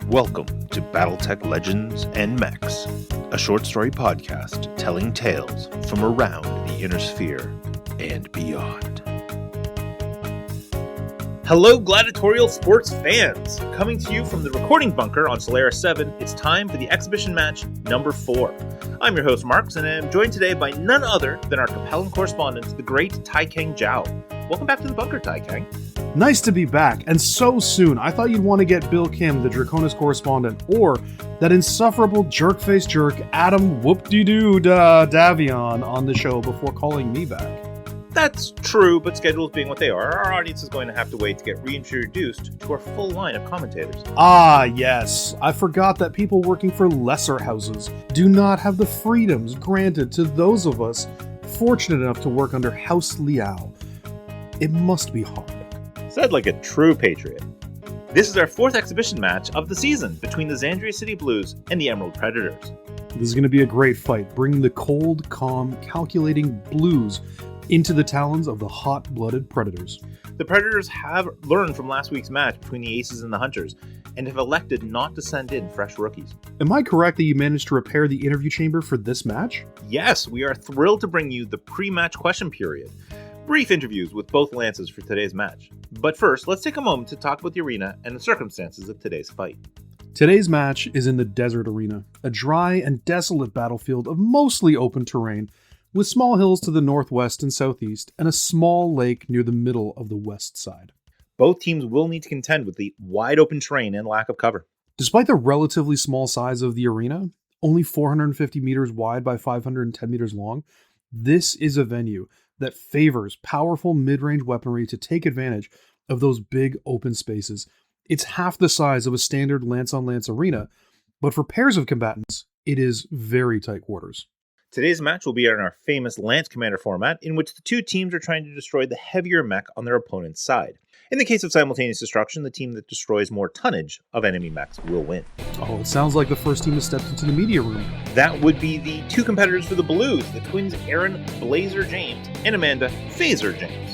Welcome to Battletech Legends and Mechs, a short story podcast telling tales from around the Inner Sphere and beyond. Hello, gladiatorial sports fans! Coming to you from the recording bunker on Solaris VII, it's time for the exhibition match number 4. I'm your host, Marx, and I'm joined today by none other than our compelling correspondent, the great Tai Kang Zhou. Welcome back to the bunker, Tai Kang. Nice to be back, and so soon. I thought you'd want to get Bill Kim, the Draconis correspondent, or that insufferable jerk-faced jerk, Adam Whoop-de-doo Davion, on the show before calling me back. That's true, but schedules being what they are, our audience is going to have to wait to get reintroduced to our full line of commentators. Ah, yes. I forgot that people working for lesser houses do not have the freedoms granted to those of us fortunate enough to work under House Liao. It must be hard. Said like a true patriot. This is our 4th exhibition match of the season between the Xandria City Blues and the Emerald Predators. This is going to be a great fight, bringing the cold, calm, calculating Blues into the talons of the hot-blooded Predators. The Predators have learned from last week's match between the Aces and the Hunters, and have elected not to send in fresh rookies. Am I correct that you managed to repair the interview chamber for this match? Yes, we are thrilled to bring you the pre-match question period. Brief interviews with both lances for today's match. But first, let's take a moment to talk about the arena and the circumstances of today's fight. Today's match is in the Desert Arena, a dry and desolate battlefield of mostly open terrain, with small hills to the northwest and southeast, and a small lake near the middle of the west side. Both teams will need to contend with the wide open terrain and lack of cover. Despite the relatively small size of the arena, only 450 meters wide by 510 meters long, this is a venue that favors powerful mid-range weaponry to take advantage of those big open spaces. It's half the size of a standard lance-on-lance arena, but for pairs of combatants, it is very tight quarters. Today's match will be in our famous Lance Commander format, in which the two teams are trying to destroy the heavier mech on their opponent's side. In the case of simultaneous destruction, the team that destroys more tonnage of enemy mechs will win. Oh, it sounds like the first team has stepped into the media room. That would be the two competitors for the Blues, the twins Aaron Blazer James and Amanda Phaser James.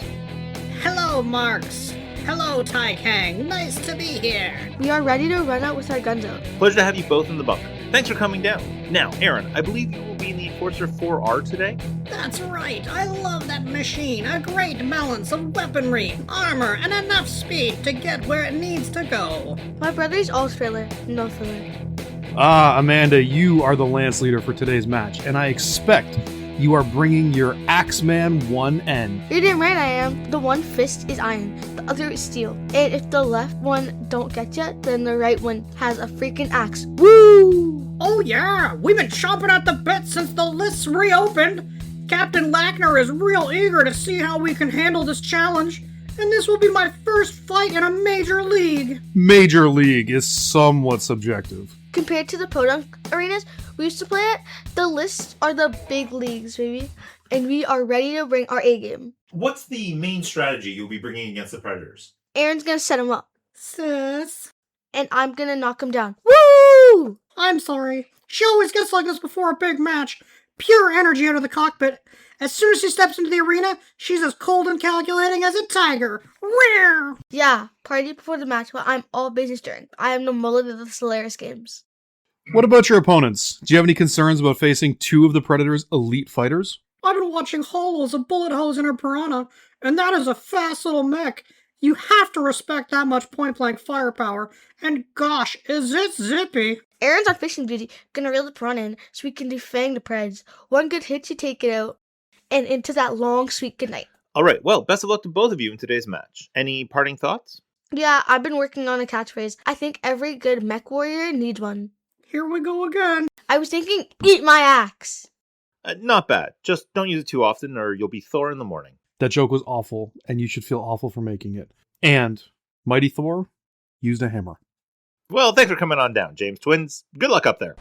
Hello, Marx. Hello, Tai Kang. Nice to be here. We are ready to run out with our guns out. Pleasure to have you both in the bunker. Thanks for coming down. Now, Aaron, I believe you will be in the Enforcer 4R today? That's right. I love that machine. A great balance of weaponry, armor, and enough speed to get where it needs to go. My brother's all thriller, no filler. Ah, Amanda, you are the Lance leader for today's match, and I expect you are bringing your Axeman 1N. You're damn right I am. The one fist is iron, the other is steel. And if the left one don't get you, then the right one has a freaking axe. Woo! Oh yeah, we've been chomping at the bit since the lists reopened. Captain Lackner is real eager to see how we can handle this challenge, and this will be my first fight in a major league. Major League is somewhat subjective. Compared to the podunk arenas we used to play at, the lists are the big leagues, baby. And we are ready to bring our A game. What's the main strategy you'll be bringing against the Predators? Aaron's gonna set him up. Sis. And I'm gonna knock him down. Woo! I'm sorry. She always gets like this before a big match. Pure energy out of the cockpit. As soon as she steps into the arena, she's as cold and calculating as a tiger. Rawr! Yeah, party before the match, but I'm all business during. I am no mullet of the Solaris games. What about your opponents? Do you have any concerns about facing two of the Predators' elite fighters? I've been watching Holo's a bullet hose in her Piranha, and that is a fast little mech. You have to respect that much point-blank firepower, and gosh, is it zippy. Aaron's on fishing duty, gonna reel the Piranha in so we can defang the Preds. One good hit to take it out, and into that long, sweet goodnight. Alright, well, best of luck to both of you in today's match. Any parting thoughts? Yeah, I've been working on a catchphrase. I think every good mech warrior needs one. Here we go again. I was thinking, eat my axe. Not bad. Just don't use it too often or you'll be Thor in the morning. That joke was awful, and you should feel awful for making it. And Mighty Thor used a hammer. Well, thanks for coming on down, James Twins. Good luck up there.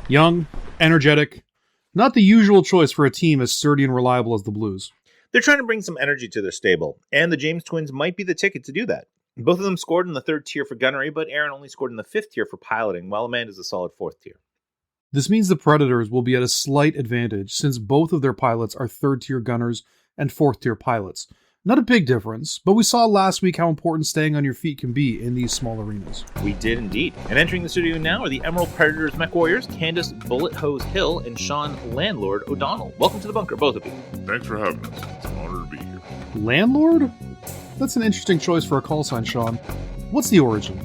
Young, energetic, not the usual choice for a team as sturdy and reliable as the Blues. They're trying to bring some energy to their stable, and the James Twins might be the ticket to do that. Both of them scored in the 3rd tier for gunnery, but Aaron only scored in the 5th tier for piloting, while Amanda's a solid 4th tier. This means the Predators will be at a slight advantage since both of their pilots are 3rd tier gunners and 4th tier pilots. Not a big difference, but we saw last week how important staying on your feet can be in these small arenas. We did indeed. And entering the studio now are the Emerald Predators Mech Warriors, Candace Bullet Hose Hill, and Sean Landlord O'Donnell. Welcome to the bunker, both of you. Thanks for having us. It's an honor to be here. Landlord? That's an interesting choice for a call sign, Sean. What's the origin?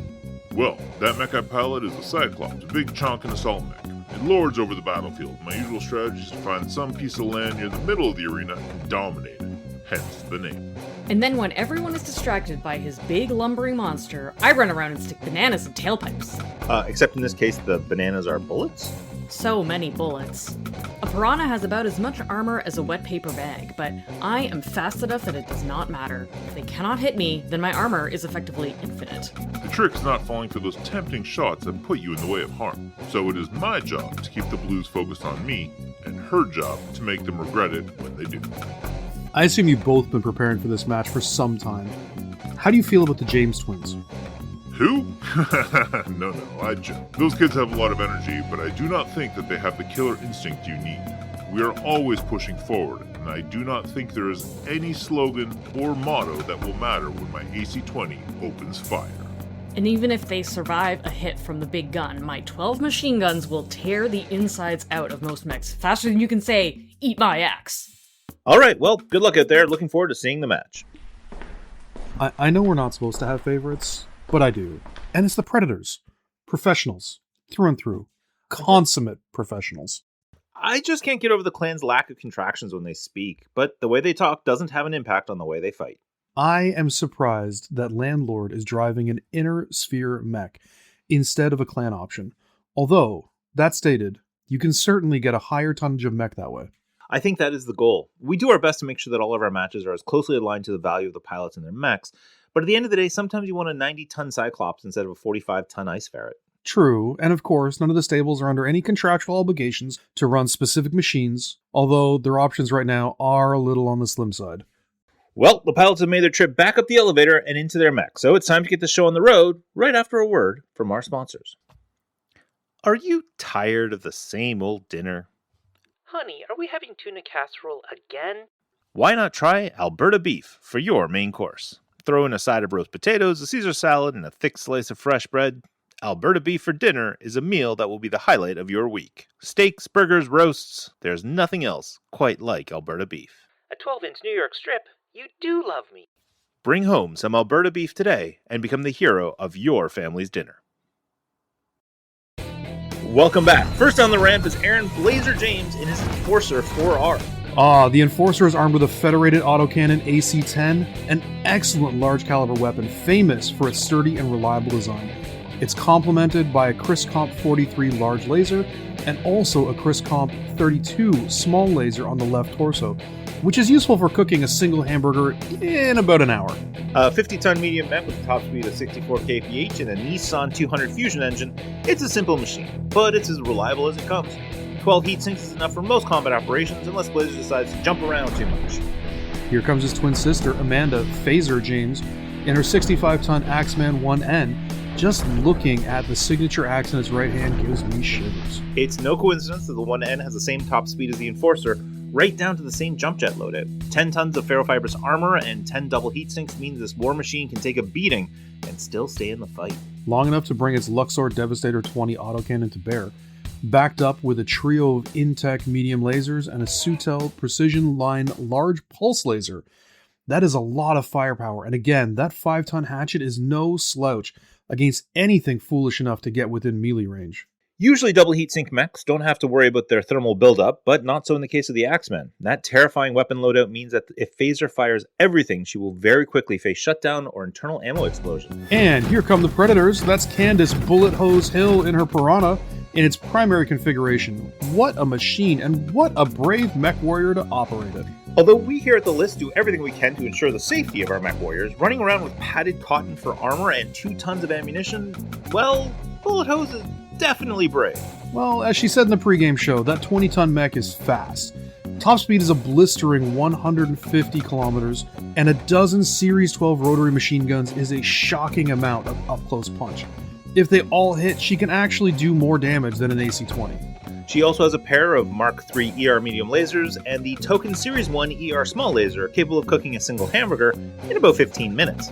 Well, that mech I pilot is a Cyclops, a big chunk and assault mech. It lords over the battlefield. My usual strategy is to find some piece of land near the middle of the arena and dominate it. Hence the name. And then when everyone is distracted by his big lumbering monster, I run around and stick bananas in tailpipes. Except in this case, the bananas are bullets? So many bullets. A Piranha has about as much armor as a wet paper bag, but I am fast enough that it does not matter. If they cannot hit me, then my armor is effectively infinite. The trick's not falling for those tempting shots that put you in the way of harm. So it is my job to keep the Blues focused on me, and her job to make them regret it when they do. I assume you've both been preparing for this match for some time. How do you feel about the James twins? Who? No, I joke. Those kids have a lot of energy, but I do not think that they have the killer instinct you need. We are always pushing forward, and I do not think there is any slogan or motto that will matter when my AC-20 opens fire. And even if they survive a hit from the big gun, my 12 machine guns will tear the insides out of most mechs faster than you can say, "Eat my axe." All right, well, good luck out there. Looking forward to seeing the match. I know we're not supposed to have favorites, but I do. And it's the Predators. Professionals. Through and through. Consummate professionals. I just can't get over the clan's lack of contractions when they speak, but the way they talk doesn't have an impact on the way they fight. I am surprised that Landlord is driving an inner sphere mech instead of a clan option. Although, that stated, you can certainly get a higher tonnage of mech that way. I think that is the goal. We do our best to make sure that all of our matches are as closely aligned to the value of the pilots and their mechs, but at the end of the day, sometimes you want a 90-ton Cyclops instead of a 45-ton Ice Ferret. True, and of course, none of the stables are under any contractual obligations to run specific machines, although their options right now are a little on the slim side. Well, the pilots have made their trip back up the elevator and into their mech, so it's time to get the show on the road, right after a word from our sponsors. Are you tired of the same old dinner? Honey, are we having tuna casserole again? Why not try Alberta beef for your main course? Throw in a side of roast potatoes, a Caesar salad, and a thick slice of fresh bread. Alberta beef for dinner is a meal that will be the highlight of your week. Steaks, burgers, roasts, there's nothing else quite like Alberta beef. A 12-inch New York strip? You do love me. Bring home some Alberta beef today and become the hero of your family's dinner. Welcome back. First on the ramp is Aaron Blazer James in his Enforcer 4R. The Enforcer is armed with a Federated autocannon AC-10, an excellent large caliber weapon famous for its sturdy and reliable design. It's complemented by a Chris Comp 43 large laser and also a Chris Comp 32 small laser on the left torso, which is useful for cooking a single hamburger in about an hour. A 50-ton medium mech with a top speed of 64 kph and a Nissan 200 Fusion engine. It's a simple machine, but it's as reliable as it comes. 12 heat sinks is enough for most combat operations unless Blazer decides to jump around too much. Here comes his twin sister, Amanda Phaser James, in her 65-ton Axeman 1N. Just looking at the signature axe in its right hand gives me shivers. It's no coincidence that the 1N has the same top speed as the Enforcer, right down to the same jump jet loadout. 10 tons of ferrofibrous armor and 10 double heat sinks means this war machine can take a beating and still stay in the fight. Long enough to bring its Luxor Devastator 20 autocannon to bear, backed up with a trio of Intech medium lasers and a Sutel Precision Line large pulse laser. That is a lot of firepower, and again, that 5-ton hatchet is no slouch against anything foolish enough to get within melee range. Usually double heatsink mechs don't have to worry about their thermal buildup, but not so in the case of the Axeman. That terrifying weapon loadout means that if Phaser fires everything, she will very quickly face shutdown or internal ammo explosion. And here come the Predators. That's Candace Bullet Hose Hill in her Piranha in its primary configuration. What a machine, and what a brave mech warrior to operate it. Although we here at the list do everything we can to ensure the safety of our mech warriors, running around with padded cotton for armor and 2 tons of ammunition, well, Bullet Hose is definitely brave. Well, as she said in the pregame show, that 20-ton mech is fast. Top speed is a blistering 150 kilometers, and a dozen Series 12 rotary machine guns is a shocking amount of up-close punch. If they all hit, she can actually do more damage than an AC-20. She also has a pair of Mark III ER medium lasers and the Token Series 1 ER small laser, capable of cooking a single hamburger in about 15 minutes.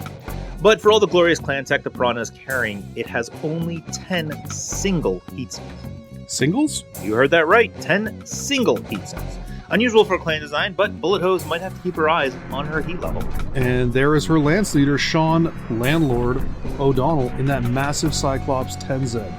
But for all the glorious clan tech the Piranha is carrying, it has only 10 single heat sinks. Singles? You heard that right, 10 single heat sinks. Unusual for a clan design, but Bullet Hose might have to keep her eyes on her heat level. And there is her Lance leader, Sean Landlord O'Donnell, in that massive Cyclops 10Z.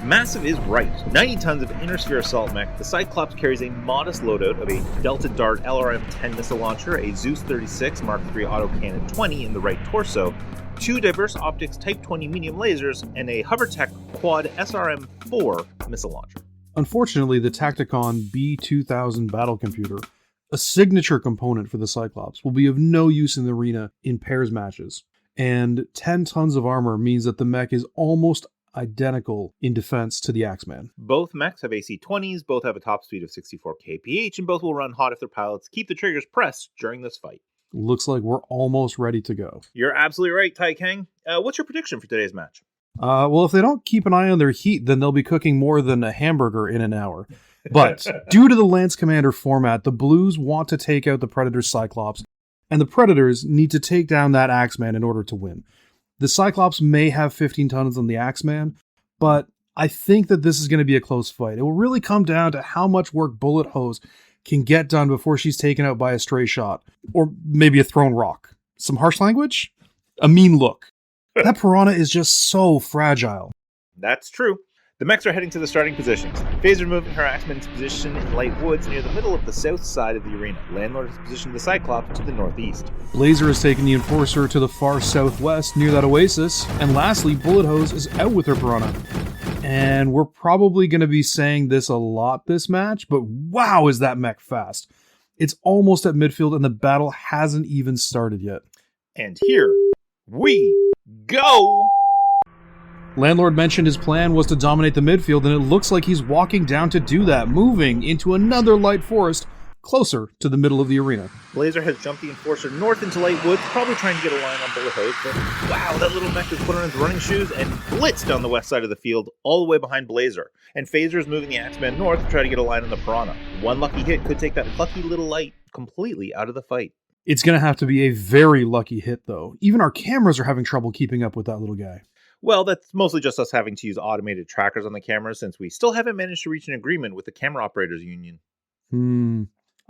Massive is right. 90 tons of inner sphere assault mech, the Cyclops carries a modest loadout of a Delta Dart LRM-10 missile launcher, a Zeus 36 Mark III autocannon 20 in the right torso, 2 Diverse Optics Type 20 medium lasers, and a Hovertech Quad SRM-4 missile launcher. Unfortunately, the Tacticon B2000 battle computer, a signature component for the Cyclops, will be of no use in the arena in pairs matches. And 10 tons of armor means that the mech is almost identical in defense to the Axeman. Both mechs have AC-20s, both have a top speed of 64 kph, and both will run hot if their pilots keep the triggers pressed during this fight. Looks like we're almost ready to go. You're absolutely right, Tai Kang. What's your prediction for today's match? Well, if they don't keep an eye on their heat, then they'll be cooking more than a hamburger in an hour. But due to the Lance Commander format, the Blues want to take out the Predator's Cyclops, and the Predators need to take down that Axeman in order to win. The Cyclops may have 15 tons on the Axeman, but I think that this is going to be a close fight. It will really come down to how much work Bullet Hose can get done before she's taken out by a stray shot, or maybe a thrown rock. Some harsh language? A mean look. That Piranha is just so fragile. That's true. The mechs are heading to the starting positions. Phaser moving her Axeman's position in light woods near the middle of the south side of the arena. Landlord has positioned the Cyclops to the northeast. Blazer has taken the Enforcer to the far southwest near that oasis. And lastly, Bullet Hose is out with her Piranha. And we're probably going to be saying this a lot this match, but wow, is that mech fast. It's almost at midfield and the battle hasn't even started yet. And here we go! Landlord mentioned his plan was to dominate the midfield, and it looks like he's walking down to do that, moving into another light forest closer to the middle of the arena. Blazer has jumped the Enforcer north into light woods, probably trying to get a line on Bullet Hose, but wow, that little mech has put on his running shoes and blitzed down the west side of the field, all the way behind Blazer. And Phaser is moving the Axeman north to try to get a line on the Piranha. One lucky hit could take that lucky little light completely out of the fight. It's going to have to be a very lucky hit, though. Even our cameras are having trouble keeping up with that little guy. Well, that's mostly just us having to use automated trackers on the cameras, since we still haven't managed to reach an agreement with the Camera Operators Union.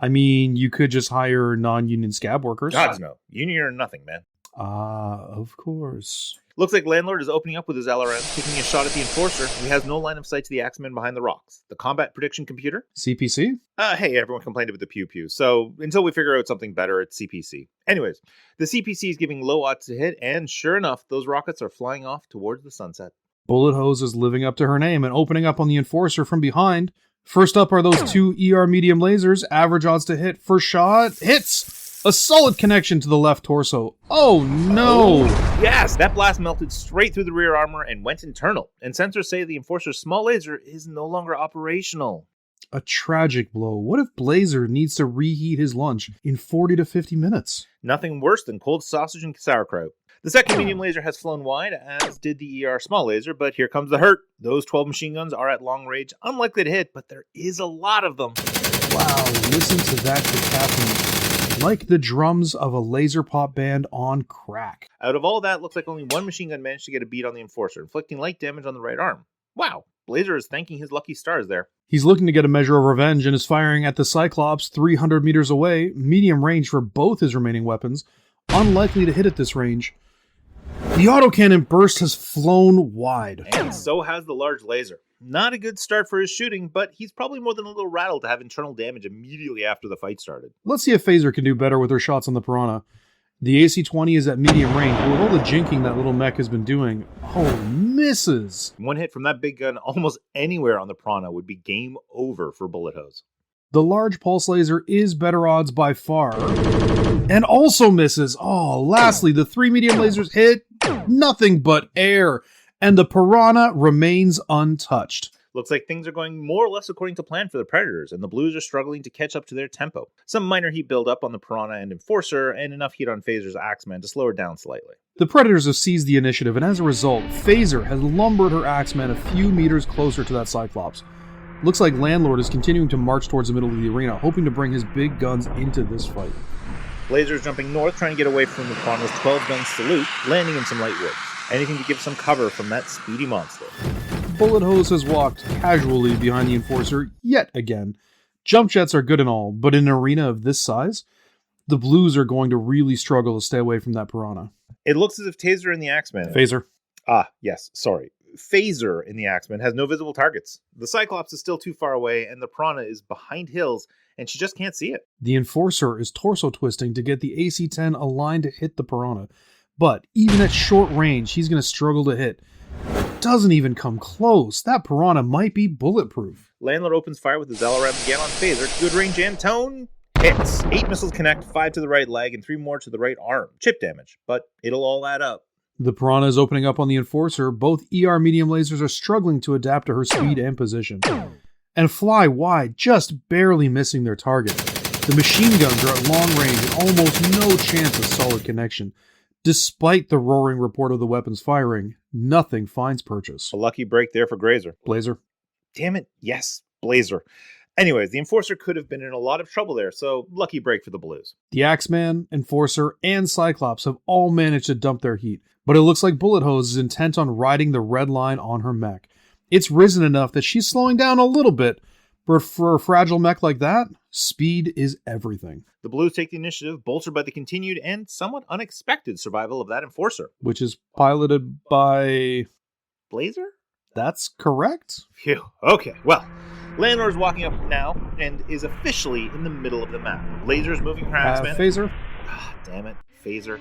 I mean, you could just hire non-union scab workers. Gods no. Union or nothing, man. Of course. Looks like Landlord is opening up with his LRM, taking a shot at the Enforcer, who has no line of sight to the Axeman behind the rocks. The combat prediction computer? CPC? Hey, everyone complained about the pew-pew, so until we figure out something better, it's CPC. Anyways, the CPC is giving low odds to hit, and sure enough, those rockets are flying off towards the sunset. Bullet Hose is living up to her name and opening up on the Enforcer from behind. First up are those 2 ER medium lasers, average odds to hit. First shot, hits! A solid connection to the left torso. Oh no! Yes, that blast melted straight through the rear armor and went internal. And sensors say the Enforcer's small laser is no longer operational. A tragic blow. What if Blazer needs to reheat his lunch in 40 to 50 minutes? Nothing worse than cold sausage and sauerkraut. The second medium laser has flown wide, as did the ER small laser, but here comes the hurt. Those 12 machine guns are at long range, unlikely to hit, but there is a lot of them. Wow, listen to that cacophony. Like the drums of a laser pop band on crack. Out of all that, looks like only one machine gun managed to get a beat on the Enforcer, inflicting light damage on the right arm. Wow, Blazer is thanking his lucky stars there. He's looking to get a measure of revenge and is firing at the Cyclops 300 meters away, medium range for both his remaining weapons, unlikely to hit at this range. The autocannon burst has flown wide. And so has the large laser. Not a good start for his shooting, but he's probably more than a little rattled to have internal damage immediately after the fight started. Let's see if Phaser can do better with her shots on the Piranha. The AC-20 is at medium range, but with all the jinking that little mech has been doing, misses. One hit from that big gun almost anywhere on the Piranha would be game over for Bullet Hose. The large pulse laser is better odds by far, and also misses. Lastly, the 3 medium lasers hit nothing but air, and the Piranha remains untouched. Looks like things are going more or less according to plan for the Predators, and the Blues are struggling to catch up to their tempo. Some minor heat build-up on the Piranha and Enforcer, and enough heat on Phaser's Axeman to slow her down slightly. The Predators have seized the initiative, and as a result, Phaser has lumbered her Axeman a few meters closer to that Cyclops. Looks like Landlord is continuing to march towards the middle of the arena, hoping to bring his big guns into this fight. Blazer's jumping north, trying to get away from the Piranha's 12-gun salute, landing in some light woods. Anything to give some cover from that speedy monster. Bullet Hose has walked casually behind the Enforcer yet again. Jump jets are good and all, but in an arena of this size, the Blues are going to really struggle to stay away from that Piranha. It looks as if Taser in the Axeman... Phaser. Phaser in the Axeman has no visible targets. The Cyclops is still too far away, and the Piranha is behind hills, and she just can't see it. The Enforcer is torso twisting to get the AC-10 aligned to hit the Piranha, but even at short range, he's going to struggle to hit. Doesn't even come close. That Piranha might be bulletproof. Landlord opens fire with his LRM again on Phaser. Good range and tone. Hits. 8 missiles connect, 5 to the right leg, and 3 more to the right arm. Chip damage, but it'll all add up. The Piranha is opening up on the Enforcer. Both ER medium lasers are struggling to adapt to her speed and position. And fly wide, just barely missing their target. The machine guns are at long range and almost no chance of solid connection. Despite the roaring report of the weapons firing, nothing finds purchase. A lucky break there for Grazer. Blazer. Damn it, yes, Blazer. Anyways, the Enforcer could have been in a lot of trouble there, so lucky break for the Blues. The Axeman, Enforcer, and Cyclops have all managed to dump their heat, but it looks like Bullet Hose is intent on riding the red line on her mech. It's risen enough that she's slowing down a little bit, but for a fragile mech like that, speed is everything. The Blues take the initiative, bolstered by the continued and somewhat unexpected survival of that Enforcer. Which is piloted by... Blazer? That's correct? Phew, okay, well... Landlord's walking up now and is officially in the middle of the map. Laser's moving her Axeman. Phaser? Damn it, Phaser.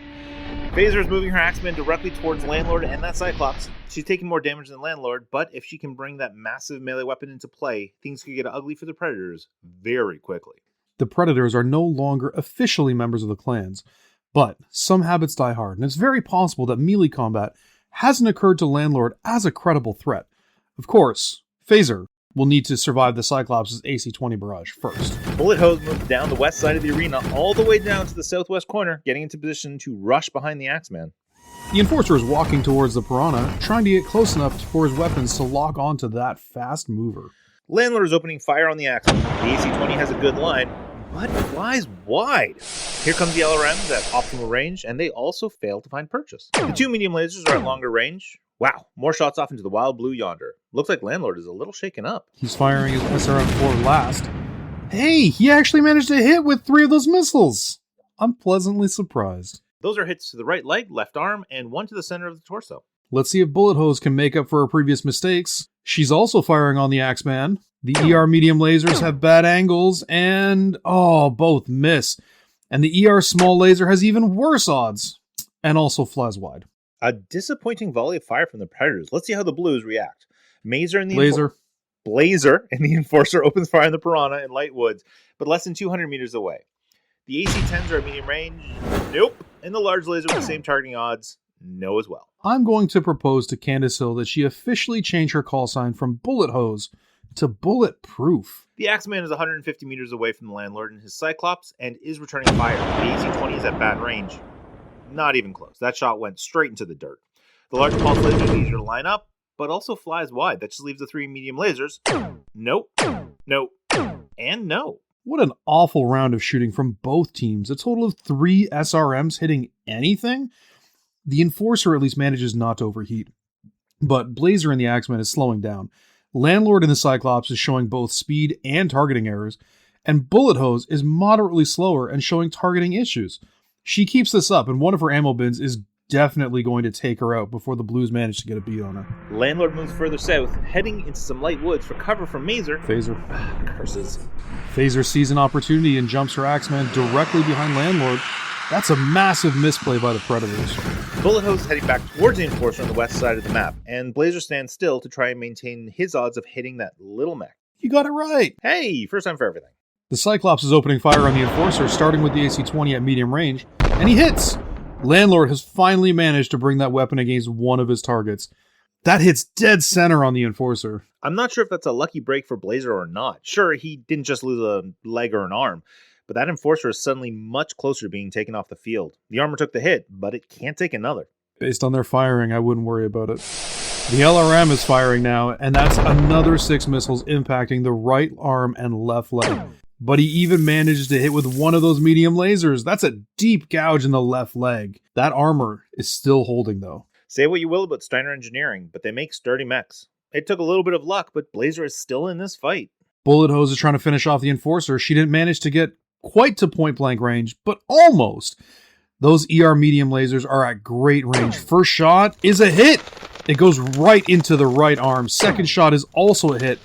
Phaser's moving her Axeman directly towards Landlord and that Cyclops. She's taking more damage than Landlord, but if she can bring that massive melee weapon into play, things could get ugly for the Predators very quickly. The Predators are no longer officially members of the clans, but some habits die hard, and it's very possible that melee combat hasn't occurred to Landlord as a credible threat. Of course, Phaser will need to survive the Cyclops' AC-20 barrage first. Bullet Hose moves down the west side of the arena all the way down to the southwest corner, getting into position to rush behind the Axeman. The Enforcer is walking towards the Piranha, trying to get close enough for his weapons to lock onto that fast mover. Landlord is opening fire on the Axeman. The AC-20 has a good line, but flies wide. Here comes the LRMs at optimal range, and they also fail to find purchase. The 2 medium lasers are at longer range. Wow, more shots off into the wild blue yonder. Looks like Landlord is a little shaken up. He's firing his SRM-4 last. Hey, he actually managed to hit with 3 of those missiles. I'm pleasantly surprised. Those are hits to the right leg, left arm, and 1 to the center of the torso. Let's see if Bullet Hose can make up for her previous mistakes. She's also firing on the Axeman. The ER medium lasers have bad angles, and both miss. And the ER small laser has even worse odds, and also flies wide. A disappointing volley of fire from the Predators. Let's see how the Blues react. Blazer and the Enforcer opens fire on the Piranha in light woods, but less than 200 meters away. The AC-10s are at medium range. Nope. And the large laser with the same targeting odds. No as well. I'm going to propose to Candace Hill that she officially change her call sign from Bullet Hose to Bulletproof. The Axeman is 150 meters away from the Landlord and his Cyclops and is returning fire. The AC-20 is at bad range. Not even close. That shot went straight into the dirt. The larger pulse laser is easier to line up, but also flies wide. That just leaves the 3 medium lasers. Nope. Nope. And no. What an awful round of shooting from both teams. A total of 3 SRMs hitting anything? The Enforcer at least manages not to overheat. But Blazer in the Axeman is slowing down. Landlord in the Cyclops is showing both speed and targeting errors. And Bullet Hose is moderately slower and showing targeting issues. She keeps this up, and one of her ammo bins is definitely going to take her out before the Blues manage to get a beat on her. Landlord moves further south, heading into some light woods for cover from Phaser. Curses. Phaser sees an opportunity and jumps her Axeman directly behind Landlord. That's a massive misplay by the Predators. Bullet Hose is heading back towards the Enforcer on the west side of the map, and Blazer stands still to try and maintain his odds of hitting that little mech. You got it right. Hey, first time for everything. The Cyclops is opening fire on the Enforcer, starting with the AC-20 at medium range, and he hits! Landlord has finally managed to bring that weapon against one of his targets. That hits dead center on the Enforcer. I'm not sure if that's a lucky break for Blazer or not. Sure, he didn't just lose a leg or an arm, but that Enforcer is suddenly much closer to being taken off the field. The armor took the hit, but it can't take another. Based on their firing, I wouldn't worry about it. The LRM is firing now, and that's another 6 missiles impacting the right arm and left leg. But he even manages to hit with one of those medium lasers. That's a deep gouge in the left leg. That armor is still holding, though. Say what you will about Steiner Engineering, but they make sturdy mechs. It took a little bit of luck, but Blazer is still in this fight. Bullet Hose is trying to finish off the Enforcer. She didn't manage to get quite to point-blank range, but almost. Those ER medium lasers are at great range. First shot is a hit. It goes right into the right arm. Second shot is also a hit,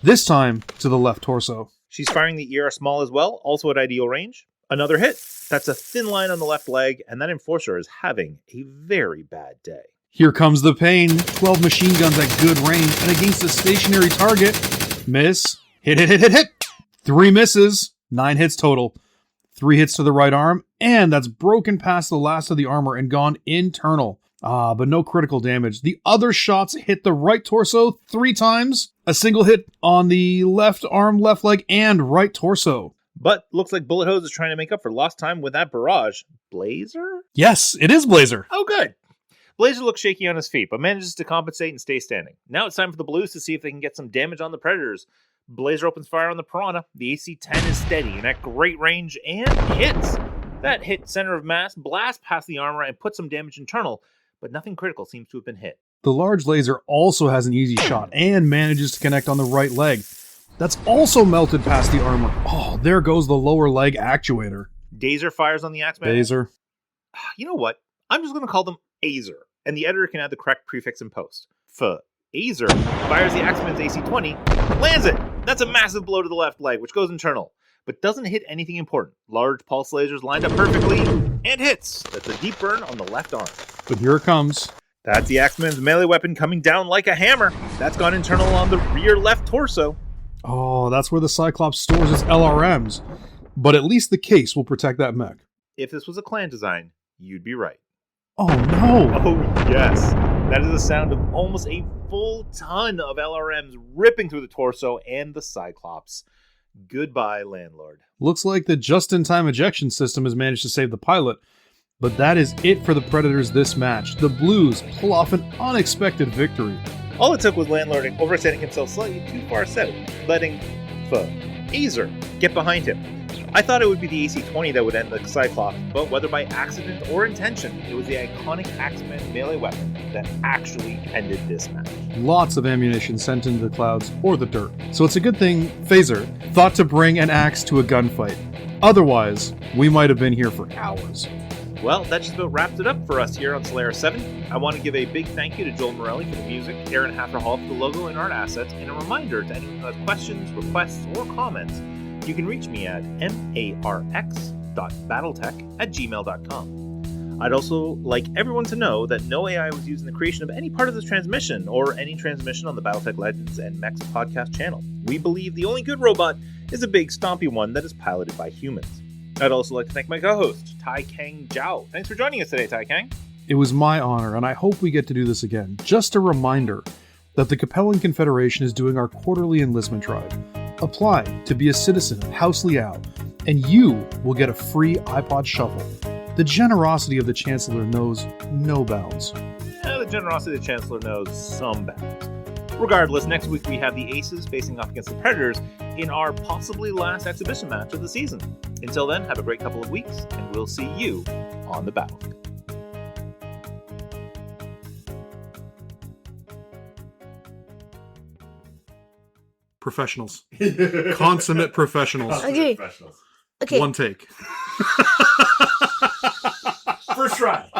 this time to the left torso. She's firing the ER small as well, also at ideal range. Another hit. That's a thin line on the left leg, and that Enforcer is having a very bad day. Here comes the pain. 12 machine guns at good range, and against a stationary target. Miss. Hit, hit, hit, hit, hit. 3 misses. 9 hits total. 3 hits to the right arm, and that's broken past the last of the armor and gone internal. But no critical damage. The other shots hit the right torso 3 times. A single hit on the left arm, left leg, and right torso. But looks like Bullet Hose is trying to make up for lost time with that barrage. Blazer? Yes, it is Blazer. Oh, good. Blazer looks shaky on his feet, but manages to compensate and stay standing. Now it's time for the Blues to see if they can get some damage on the Predators. Blazer opens fire on the Piranha. The AC-10 is steady and at great range and hits. That hit center of mass, blasts past the armor, and puts some damage internal, but nothing critical seems to have been hit. The large laser also has an easy shot and manages to connect on the right leg. That's also melted past the armor. Oh, there goes the lower leg actuator. Dazer fires on the Axeman. Dazer. You know what? I'm just going to call them Azer, and the editor can add the correct prefix in post. Azer fires the Axeman's AC-20, lands it! That's a massive blow to the left leg, which goes internal, but doesn't hit anything important. Large pulse lasers lined up perfectly, and hits! That's a deep burn on the left arm. But here it comes. That's the Axeman's melee weapon coming down like a hammer. That's gone internal on the rear left torso. Oh, that's where the Cyclops stores its LRMs. But at least the case will protect that mech. If this was a clan design, you'd be right. Oh no! Oh yes! That is the sound of almost a full ton of LRMs ripping through the torso and the Cyclops. Goodbye, landlord. Looks like the just-in-time ejection system has managed to save the pilot. But that is it for the Predators this match. The Blues pull off an unexpected victory. All it took was landlord overextending himself slightly too far south, letting Azer get behind him. I thought it would be the AC-20 that would end the Cyclops, but whether by accident or intention, it was the iconic Axeman melee weapon that actually ended this match. Lots of ammunition sent into the clouds or the dirt. So it's a good thing Phaser thought to bring an axe to a gunfight. Otherwise, we might have been here for hours. Well, that just about wraps it up for us here on Solaris VII. I want to give a big thank you to Joel Morelli for the music, Aaron Hafferhall for the logo and art assets, and a reminder to anyone who has questions, requests, or comments, you can reach me at marx.battletech@gmail.com. I'd also like everyone to know that no AI was used in the creation of any part of this transmission, or any transmission on the Battletech Legends and Mechs podcast channel. We believe the only good robot is a big, stompy one that is piloted by humans. I'd also like to thank my co-host, Tai Kang Zhou. Thanks for joining us today, Tai Kang. It was my honor, and I hope we get to do this again. Just a reminder that the Capellan Confederation is doing our quarterly enlistment drive. Apply to be a citizen of House Liao, and you will get a free iPod Shuffle. The generosity of the Chancellor knows no bounds. The generosity of the Chancellor knows some bounds. Regardless, next week we have the Aces facing off against the Predators in our possibly last exhibition match of the season. Until then, have a great couple of weeks, and we'll see you on the battlefield. Professionals. Consummate professionals. Okay. Okay. One take. First try.